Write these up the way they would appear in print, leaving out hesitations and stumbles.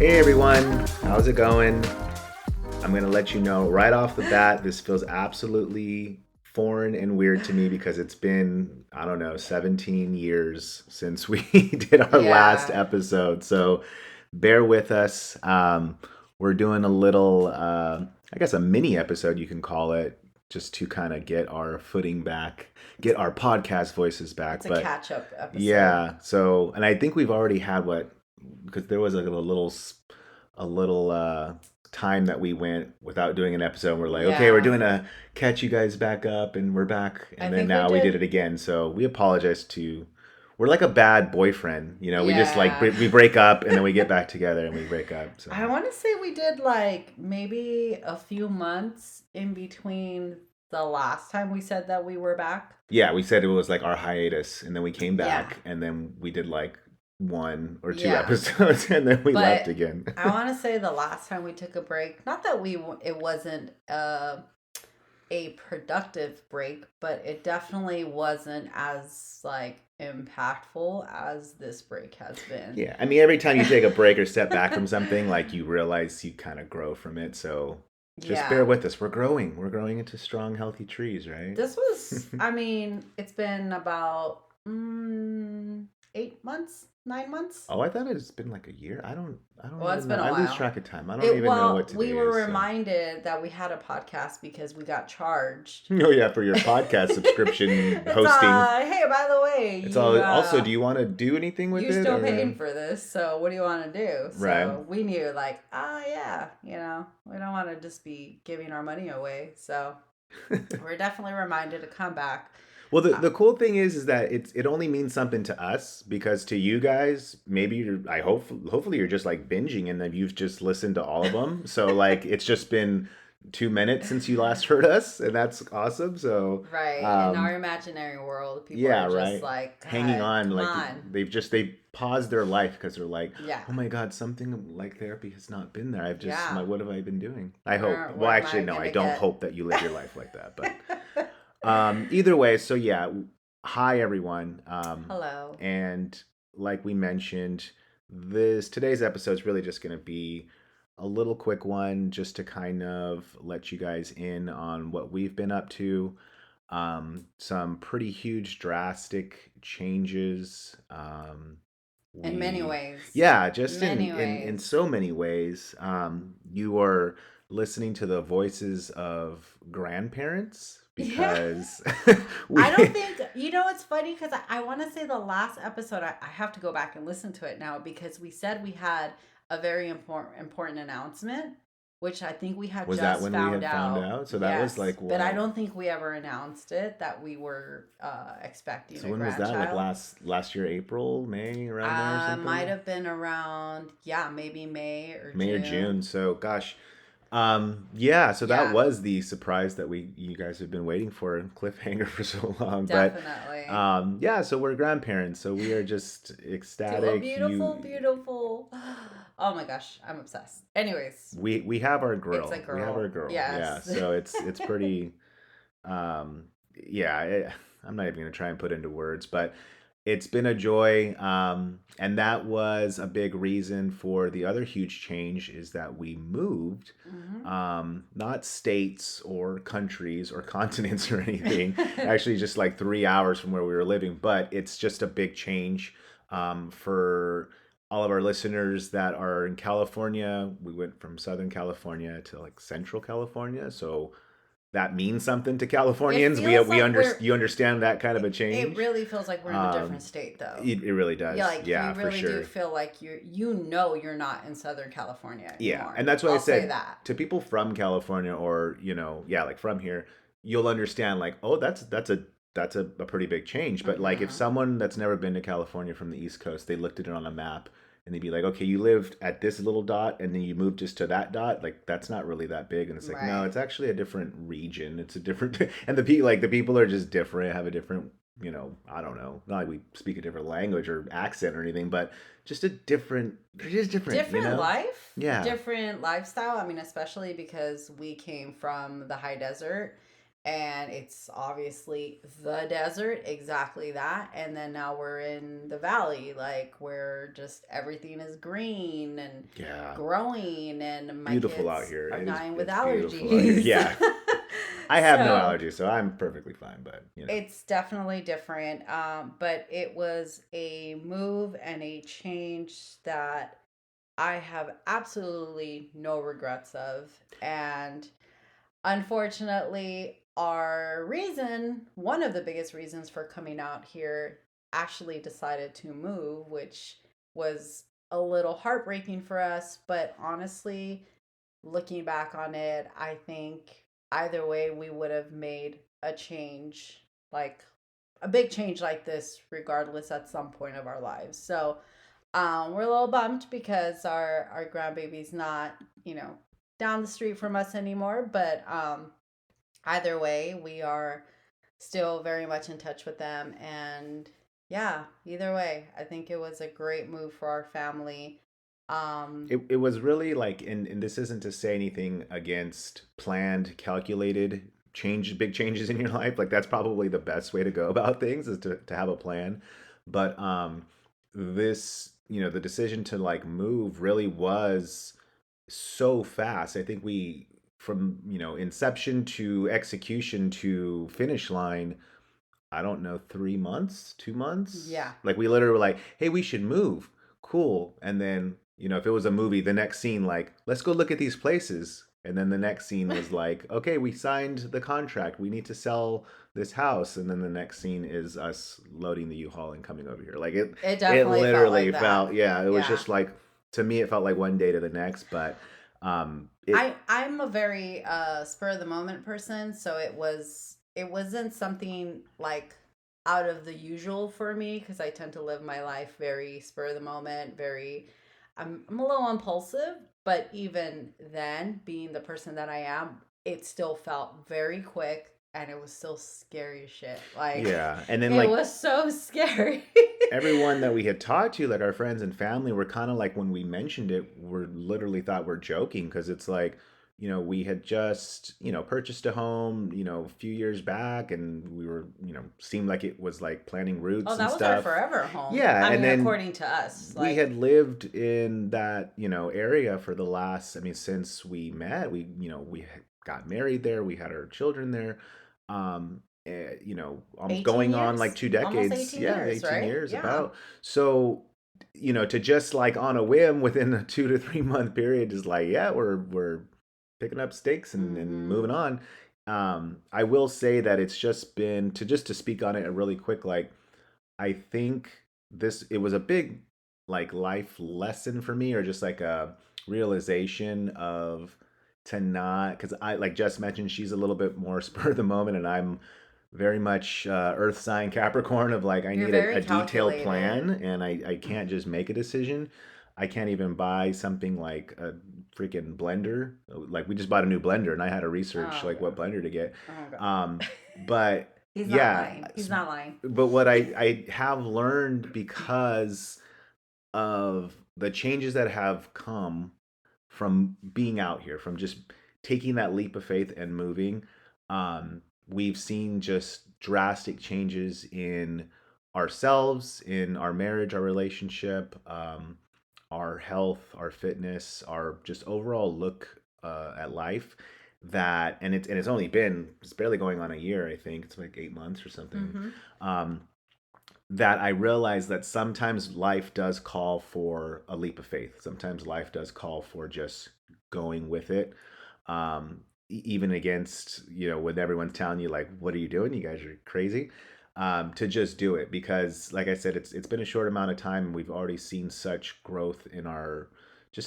Hey everyone, how's it going? I'm going to let you know right off the bat, this feels absolutely foreign and weird to me because it's been, I don't know, 17 years since we did our last Yeah. episode. So bear with us. We're doing a little, I guess, a mini episode, you can call it, just to kind of get our footing back, get our podcast voices back. It's a But catch-up episode. yeah, so, and I think we've already had what, because there was a little time that we went without doing an episode. And we're like, okay, we're Yeah. doing a catch you guys back up, and we're back. I And then think we now we did did. it again. So we apologize to. We're like a bad boyfriend, you know. We just like Yeah. we break up and then we get back together and we break up. So I want to say we did like maybe a few months in between the last time we said that we were back. yeah, we said it was like our hiatus, and then we came Yeah. back, and then we did like one or two Yeah. episodes, and then we left But again. I want to say the last time we took a break, not that it wasn't a productive break, but it definitely wasn't as like impactful as this break has been. Yeah, I mean, every time you take a break or step back from something, like you realize you kind of grow from it. So just bear Yeah. with us. We're growing. We're growing into strong, healthy trees, right? This was, I mean, it's been about 8 months, 9 months. Oh, I thought it's been like a year. I don't Well, it's even been know. a I lose while. track of time. I don't It even know what well, today we were is. So. reminded that we had a podcast because we got charged. Oh yeah, for your podcast subscription It's hosting. hey, by the way, It's you all. Also, do you want to do anything with you it, still or paying for this, so what do you want to do? right? So we knew like, yeah, we don't want to just be giving our money away. So we're definitely reminded to come back. Well, Uh, the cool thing is that it only means something to us because to you guys, maybe I hope hopefully you're just like binging and then you've just listened to all of them. So like it's just been 2 minutes since you last heard us, and that's awesome. So Right. In our imaginary world, people yeah, are just right. like, Hanging God, on come like on. they paused their life because they're like, Yeah. oh my God, something like therapy has not been there. I've just Yeah. what have I been doing? I hope. Well, Where am actually, I no, I gonna don't get? hope that you live your life like that, but. Either way, so yeah, hi everyone. Hello. And like we mentioned, this today's episode is really just going to be a little quick one just to kind of let you guys in on what we've been up to. Some pretty huge drastic changes. In many We ways. yeah, just Many in ways. so many ways. You are listening to the voices of grandparents Yeah. because I we don't think, it's funny because I want to say the last episode, I have to go back and listen to it now because we said we had a very important announcement, which I think we had was that just when we found had found out. out. So that was Yes. like But I what? don't think we ever announced it that we were expecting So a when was that? Like grandchild. last year, April, May, around there or Might something? have been around, yeah, maybe May or May or June. June. So gosh, yeah. So that Yeah, was the surprise that you guys have been waiting for, cliffhanger for so long. But definitely. yeah. So we're grandparents. So we are just To a ecstatic. beautiful, beautiful. Oh my gosh, I'm obsessed. Anyways, We have our it's a girl. We have our girl. girl. Yeah. Yes. So it's pretty. Um, yeah. I'm not even gonna try and put into words, but it's been a joy. And that was a big reason for the other huge change is that we moved, hmm not states or countries or continents or anything, actually just like 3 hours from where we were living, but it's just a big change for all of our listeners that are in California. We went from Southern California to like Central California. So that means something to It Californians. feels like You understand that kind of a it change. really feels like we're in a different Um, state though. it really Yeah, does. like you Yeah, for really do sure. feel like you're not in Southern California Yeah, and anymore. that's why I I'll say said that. to people from California or yeah, like from here, you'll understand like, oh, that's a pretty big change. But like if hmm someone that's never been to California from the East Coast, they looked at it on a map and they'd be like, okay, you lived at this little dot and then you moved just to that dot. Like that's not really that big. And it's like, no, Right. it's actually a different region. It's a different and the people are just different, have a different, I don't know, not like we speak a different language or accent or anything, but just a different, they're just different, Different life, Yeah. different lifestyle. I mean, especially because we came from the high desert and it's obviously the desert, exactly that. And then now we're in the valley, like where just everything is green and Yeah. growing, and my Beautiful out kids here. are dying with It's beautiful out here. allergies. Yeah. I have no So allergies, so I'm perfectly fine, but it's definitely different. But it was a move and a change that I have absolutely no regrets of. And unfortunately, our reason, one of the biggest reasons for coming out here, actually decided to move, which was a little heartbreaking for us. But honestly, looking back on it, I think either way, we would have made a change, like a big change like this, regardless at some point of our lives. So we're a little bummed because our grandbaby's not, you know, down the street from us anymore. But either way, we are still very much in touch with them. And yeah, either way, I think it was a great move for our family. it was really like, and this isn't to say anything against planned, calculated big changes in your life. Like that's probably the best way to go about things is to have a plan. But this, the decision to like move really was so fast. I think we from, inception to execution to finish line, I don't know, 3 months, 2 months. Yeah, Like we literally were like, hey, we should move. Cool. And then, if it was a movie, the next scene, like, let's go look at these places. And then the next scene was like, okay, we signed the contract. We need to sell this house. And then the next scene is us loading the U-Haul and coming over here. Like it it definitely felt literally like that. felt, yeah, it was Yeah. just like, to me, it felt like one day to the next. But it, I'm a very spur of the moment person, so it wasn't something like out of the usual for me because I tend to live my life very spur of the moment, very I'm a little impulsive, but even then, being the person that I am, it still felt very quick and it was still scary as shit. Like yeah. And then it like was so scary. everyone that we had talked to, like our friends and family, were kind of like when we mentioned it, we're literally thought we're joking because it's like, we had just, purchased a home, a few years back, and we were, seemed like it was like planning Oh, roots and that was our stuff. forever home. Yeah, I and mean, then according to us, we like had lived in that, area for the last, I mean, since we met, we got married there, we had our children there. Almost 18 going on like years? two Almost decades. 18 Yeah, years, 18 right? years Yeah. about. So, to just like on a whim within a 2 to 3 month period, is like, yeah, we're picking up stakes and Mm-hmm. moving on. I will say that it's just been to speak on it really quick, like I think it was a big like life lesson for me, or just like a realization of to not, because I, like Jess mentioned, she's a little bit more spur of the moment, and I'm very much Earth sign Capricorn of like I You're need very a detailed calculated. plan, and I can't just make a decision. I can't even buy something like a freaking blender. Like we just bought a new blender, and I had to research Oh like what god. blender to get. Oh Um, god. but He's not yeah, lying. He's not lying. but what I have learned because of the changes that have come from being out here, from just taking that leap of faith and moving, we've seen just drastic changes in ourselves, in our marriage, our relationship, our health, our fitness, our just overall look at life. And it's only been, it's barely going on a year. I think it's like 8 months or something. Mm-hmm. Um, that I realize that sometimes life does call for a leap of faith. Sometimes life does call for just going with it. Even against, when everyone's telling you like, what are you doing? You guys are crazy. To just do it because like I said, it's been a short amount of time and we've already seen such growth in our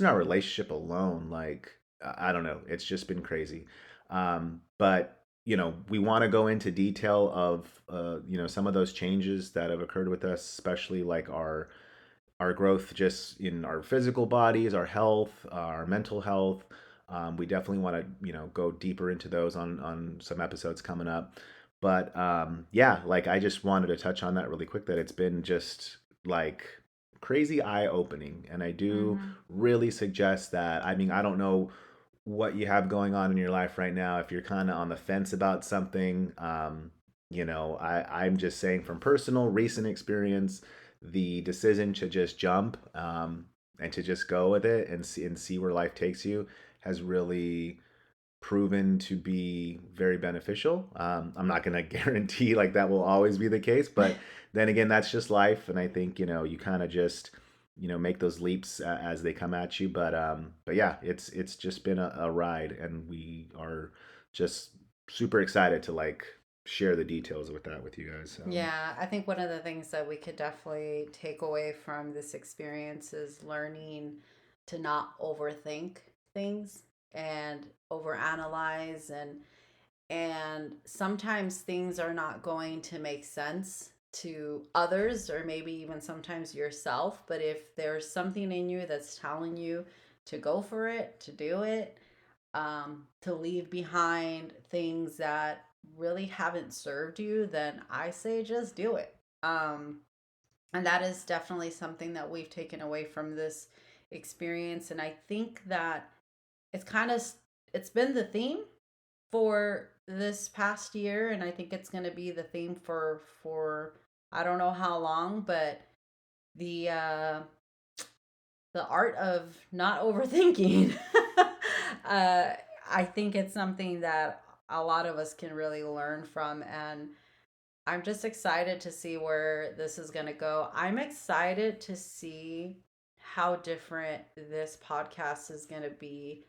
relationship alone. Like, I don't know, it's just been crazy. But we want to go into detail of some of those changes that have occurred with us, especially like our growth just in our physical bodies, our health, our mental health. We definitely want to go deeper into those on some episodes coming up. But yeah, like I just wanted to touch on that really quick, that it's been just like crazy eye opening, and I do Mm-hmm. really suggest that. I mean, I don't know what you have going on in your life right now, if you're kind of on the fence about something, I'm just saying from personal recent experience, the decision to just jump and to just go with it and see where life takes you has really proven to be very beneficial. I'm not going to guarantee like that will always be the case, but then again, that's just life, and I think you kind of just make those leaps as they come at you. But yeah, it's just been a ride, and we are just super excited to like share the details with that with you guys. Yeah, I think one of the things that we could definitely take away from this experience is learning to not overthink things and overanalyze, and sometimes things are not going to make sense to others or maybe even sometimes yourself, but if there's something in you that's telling you to go for it, to do it, to leave behind things that really haven't served you, then I say just do it. And that is definitely something that we've taken away from this experience. And I think that it's kind of it's been the theme for this past year, and I think it's going to be the theme for I don't know how long, but the uh the art of not overthinking. uh, I think it's something that a lot of us can really learn from. And I'm just excited to see where this is going to go. I'm excited to see how different this podcast is going to be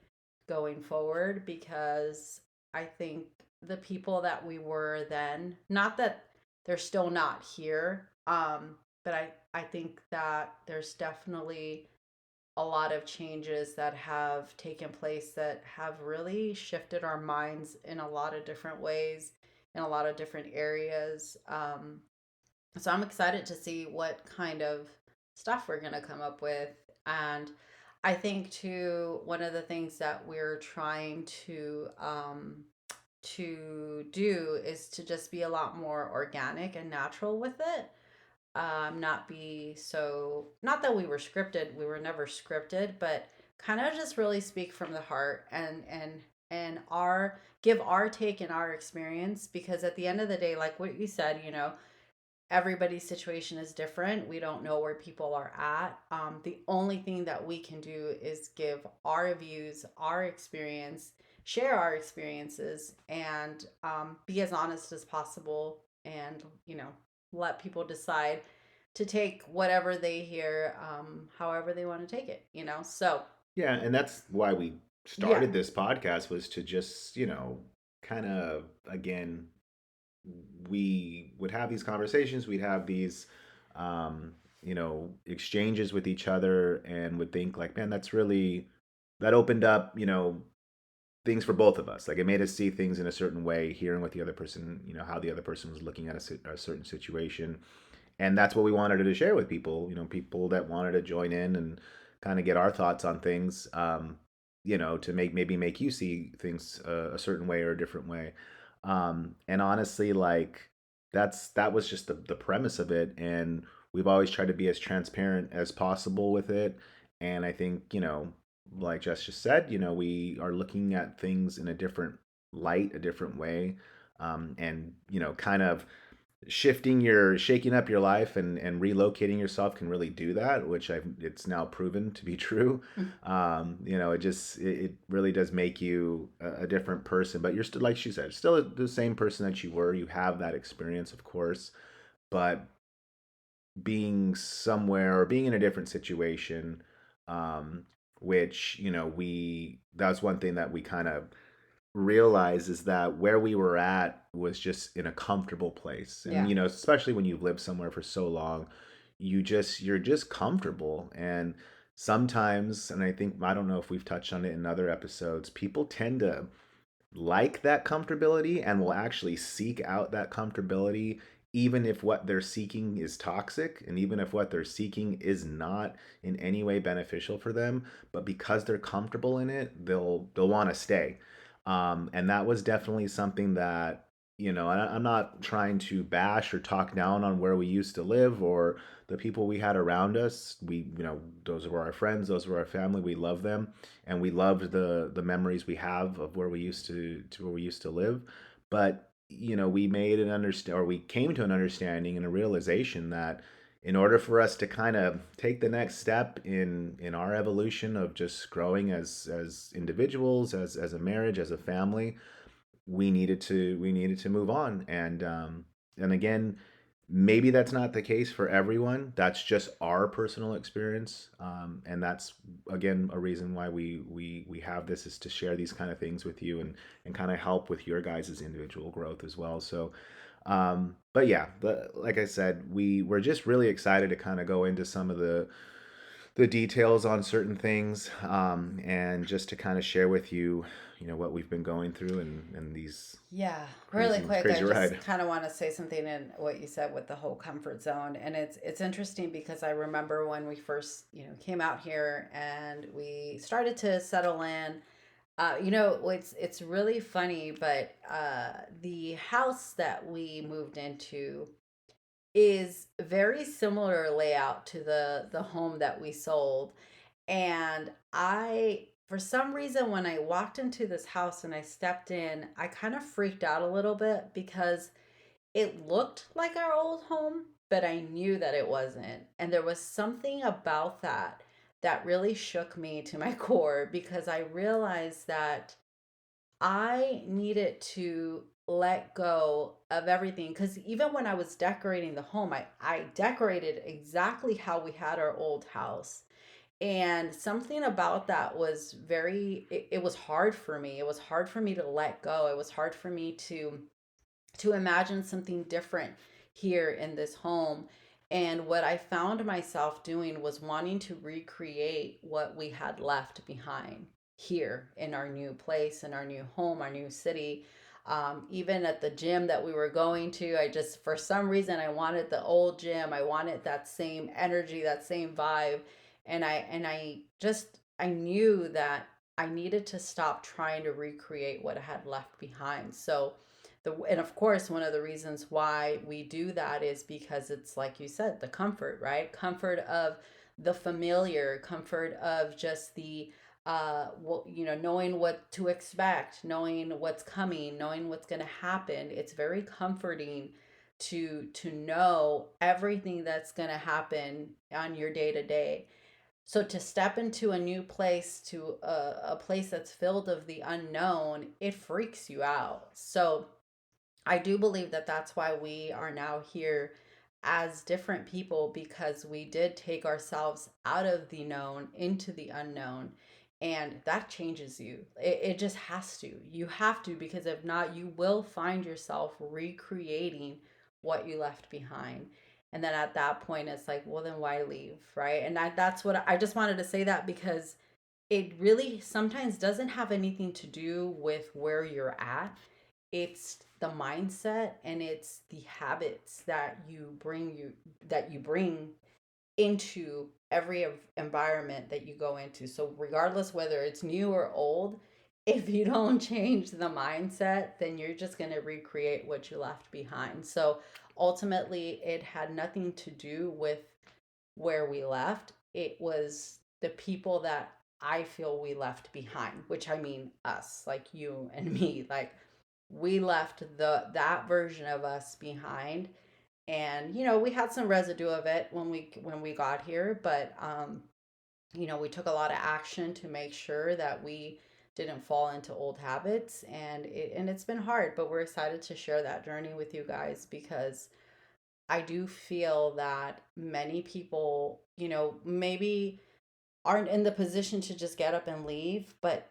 going forward, because I think the people that we were then, not that they're still not here, but I think that there's definitely a lot of changes that have taken place that have really shifted our minds in a lot of different ways, in a lot of different areas. So I'm excited to see what kind of stuff we're going to come up with. And I think too, one of the things that we're trying to do is to just be a lot more organic and natural with it. Not be so, not that we were scripted, we were never scripted, but kind of just really speak from the heart, and our give our take and our experience, because at the end of the day, like what you said, everybody's situation is different. We don't know where people are at. The only thing that we can do is give our views, our experience, share our experiences, and be as honest as possible, and let people decide to take whatever they hear, however they want to take it. So Yeah, and that's why we yeah, started this podcast, was to just kind of again, we would have these conversations, we'd have these exchanges with each other, and would think like, man, that opened up things for both of us. Like, it made us see things in a certain way, hearing what the other person, how the other person was looking at a certain situation. And that's what we wanted to share with people, people that wanted to join in and kind of get our thoughts on things, to maybe make you see things a certain way or a different way. And honestly, like, that was just the premise of it. And we've always tried to be as transparent as possible with it. And I think, like Jess just said, we are looking at things in a different light, a different way. And, kind of shaking up your life and relocating yourself can really do that, which it's now proven to be true. It really does make you a different person, but you're still, like she said, still the same person that you were. You have that experience, of course, but being somewhere or being in a different situation, um, which, that's one thing that we kind of realize, is that where we were at was just in a comfortable place. And yeah, especially when you've lived somewhere for so long, you're just comfortable. And sometimes, and I don't know if we've touched on it in other episodes, people tend to like that comfortability and will actually seek out that comfortability, even if what they're seeking is toxic, and even if what they're seeking is not in any way beneficial for them. But because they're comfortable in it, they'll want to stay. And that was definitely something that I'm not trying to bash or talk down on where we used to live or the people we had around us. Those were our friends, those were our family. We love them, and we loved the memories we have of where we used to where we used to live. But we made an understand, or we came to an understanding and a realization that in order for us to kind of take the next step in our evolution of just growing as individuals, as a marriage, as a family, we needed to move on. And again, maybe that's not the case for everyone. That's just our personal experience, and that's again a reason why we have this, is to share these kind of things with you, and kind of help with your guys' individual growth as well. So but yeah, like I said, we're just really excited to kind of go into some of the details on certain things, and just to kind of share with you, what we've been going through, and these Yeah, really crazy quick, crazy I just ride. kind of want to say something in what you said with the whole comfort zone, and it's interesting because I remember when we first, came out here and we started to settle in. It's really funny, but the house that we moved into is very similar layout to the home that we sold. And I, for some reason, when I walked into this house and I stepped in, I kind of freaked out a little bit because it looked like our old home, but I knew that it wasn't. And there was something about that that really shook me to my core because I realized that I needed to let go of everything, because even when I was decorating the home, I decorated exactly how we had our old house. And something about that was it was hard for me. It was hard for me to let go. It was hard for me to imagine something different here in this home. And what I found myself doing was wanting to recreate what we had left behind here in our new place, in our new home, our new city. Even at the gym that we were going to, I just, for some reason, I wanted the old gym. I wanted that same energy, that same vibe. I knew that I needed to stop trying to recreate what I had left behind. So, and of course, one of the reasons why we do that is because it's like you said, the comfort, right? Comfort of the familiar, comfort of just the knowing what to expect, knowing what's coming, knowing what's going to happen. It's very comforting to know everything that's going to happen on your day to day. So to step into a new place, to a place that's filled of the unknown, it freaks you out. So I do believe that that's why we are now here as different people, because we did take ourselves out of the known into the unknown. And that changes you. It just has to. You have to, because if not, you will find yourself recreating what you left behind. And then at that point, it's like, well, then why leave? Right. And that's what I just wanted to say, that because it really sometimes doesn't have anything to do with where you're at. It's the mindset and it's the habits that you bring into every environment that you go into. So regardless whether it's new or old, if you don't change the mindset, then you're just going to recreate what you left behind. So ultimately, it had nothing to do with where we left. It was the people that I feel we left behind, which I mean us, like you and me. Like, we left that version of us behind. And we had some residue of it when we got here, but we took a lot of action to make sure that we didn't fall into old habits. And it's been hard, but we're excited to share that journey with you guys, because I do feel that many people, maybe aren't in the position to just get up and leave, but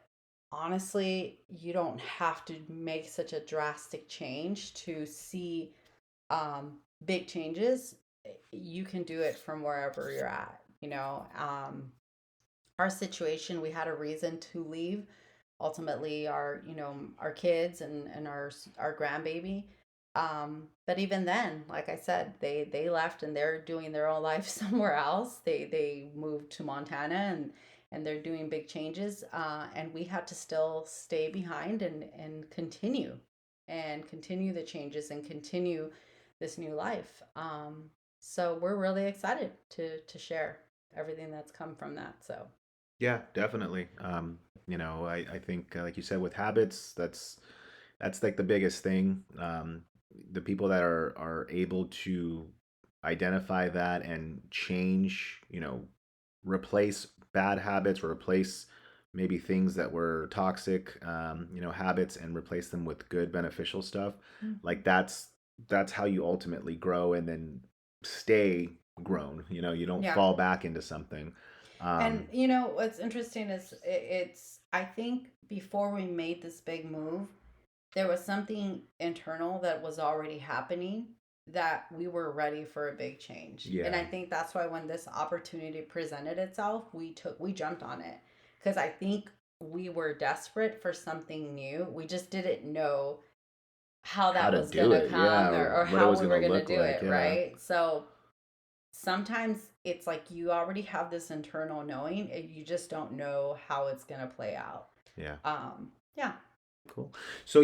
honestly, you don't have to make such a drastic change to see big changes. You can do it from wherever you're at. Our situation, we had a reason to leave. Ultimately, our kids and our grandbaby. But even then, like I said, they left and they're doing their own life somewhere else. They moved to Montana, and they're doing big changes. And we had to still stay behind and continue. and continue the changes and continue this new life. So we're really excited to share everything that's come from that. So Yeah, definitely. I think, like you said, with habits, that's like the biggest thing. The people that are able to identify that and change, replace bad habits, or replace maybe things that were toxic, habits, and replace them with good, beneficial stuff. mhm. Like that's how you ultimately grow and then stay grown. You don't Yeah. fall back into something. And Um, what's interesting is it's I think before we made this big move, there was something internal that was already happening that we were ready for a big change. And I yeah, think that's why when this opportunity presented itself, we jumped on it because I think we were desperate for something new. We just didn't know how how that to was do gonna it, yeah, come or or what it how was we gonna were gonna look do like, it, yeah, right? So sometimes it's like you already have this internal knowing and you just don't know how it's gonna play out. yeah. Yeah. Cool. So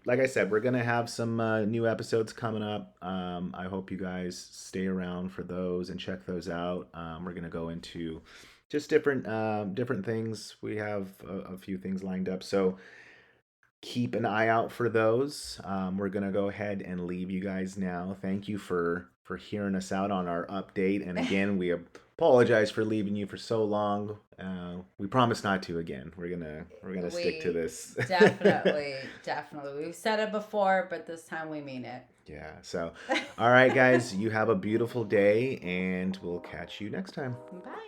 like I said, we're gonna have some new episodes coming up. I hope you guys stay around for those and check those out. We're gonna go into just different things. We have a few things lined up, so keep an eye out for those. We're gonna go ahead and leave you guys now. Thank you for hearing us out on our update. And again, we apologize for leaving you for so long. We promise not to again. We're gonna stick to We this. definitely. We've said it before, but this time we mean it. Yeah. So, all right, guys, you have a beautiful day, and we'll catch you next time. Bye.